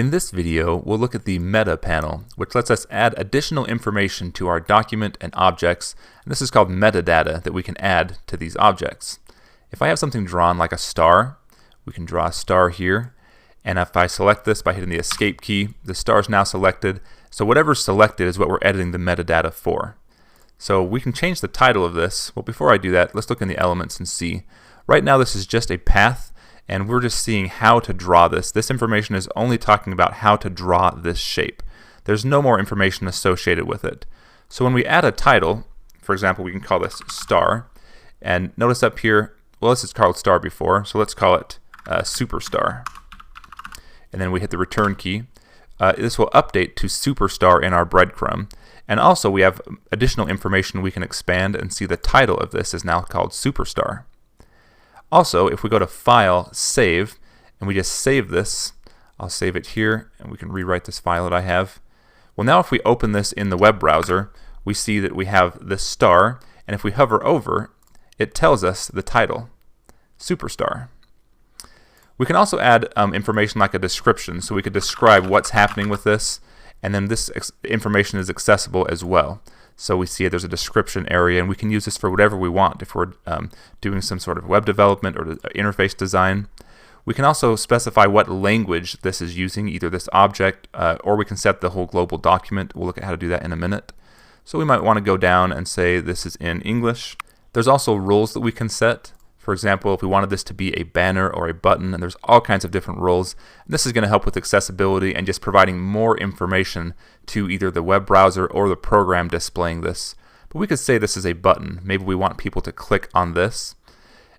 In this video, we'll look at the Meta panel, which lets us add additional information to our document and objects, and this is called metadata that we can add to these objects. If I have something drawn like a star, we can draw a star here, and if I select this by hitting the escape key, the star is now selected, so whatever's selected is what we're editing the metadata for. So we can change the title of this. Well, before I do that, let's look in the elements and see. Right now this is just a path, and we're just seeing how to draw this. This information is only talking about how to draw this shape. There's no more information associated with it. So when we add a title, for example, we can call this star, and notice up here, well, this is called star before, so let's call it superstar. And then we hit the return key. This will update to superstar in our breadcrumb. And also we have additional information we can expand and see the title of this is now called superstar. Also, if we go to File, Save, and we just save this, I'll save it here, and we can rewrite this file that I have. Well, now if we open this in the web browser, we see that we have this star, and if we hover over, it tells us the title, Superstar. We can also add information like a description, so we could describe what's happening with this, and then this information is accessible as well. So we see there's a description area, and we can use this for whatever we want. If we're doing some sort of web development or interface design, we can also specify what language this is using, either this object, or we can set the whole global document. We'll look at how to do that in a minute. So we might want to go down and say this is in English. There's also rules that we can set. For example, if we wanted this to be a banner or a button, and there's all kinds of different roles. This is going to help with accessibility and just providing more information to either the web browser or the program displaying this. But we could say this is a button. Maybe we want people to click on this.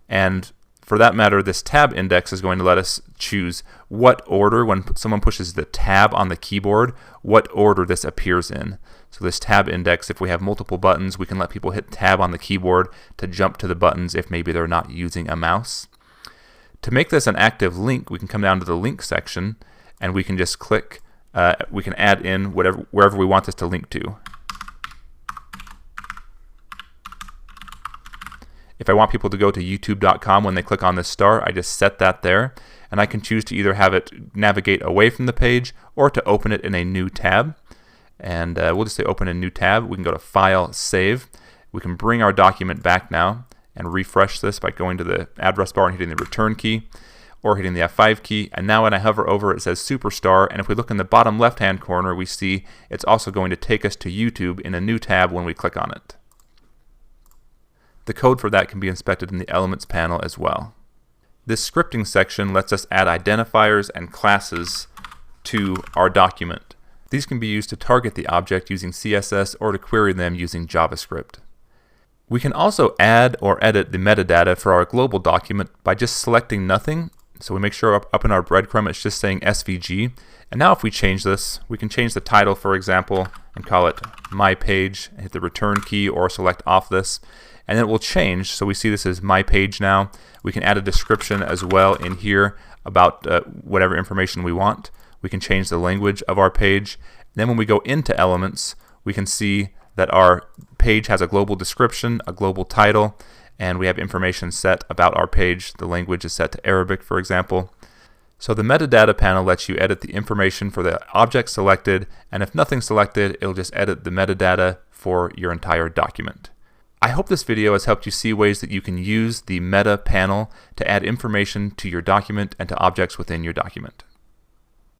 And for that matter, this tab index is going to let us choose what order, when someone pushes the tab on the keyboard, what order this appears in. So this tab index, if we have multiple buttons, we can let people hit tab on the keyboard to jump to the buttons if maybe they're not using a mouse. To make this an active link, we can come down to the link section and we can just click, we can add in wherever we want this to link to. If I want people to go to youtube.com when they click on this star, I just set that there, and I can choose to either have it navigate away from the page or to open it in a new tab. And we'll just say open a new tab. We can go to File, Save. We can bring our document back now and refresh this by going to the address bar and hitting the return key or hitting the F5 key. And now when I hover over, it says Superstar, and if we look in the bottom left-hand corner, we see it's also going to take us to YouTube in a new tab when we click on it. The code for that can be inspected in the Elements panel as well. This scripting section lets us add identifiers and classes to our document. These can be used to target the object using CSS or to query them using JavaScript. We can also add or edit the metadata for our global document by just selecting nothing. So we make sure up in our breadcrumb it's just saying SVG. And now if we change this, we can change the title, for example, and call it My Page, and hit the return key or select off this. And it will change, so we see this is My Page now. We can add a description as well in here about whatever information we want. We can change the language of our page. Then when we go into Elements, we can see that our page has a global description, a global title, and we have information set about our page. The language is set to Arabic, for example. So the metadata panel lets you edit the information for the object selected, and if nothing's selected, it'll just edit the metadata for your entire document. I hope this video has helped you see ways that you can use the Meta panel to add information to your document and to objects within your document.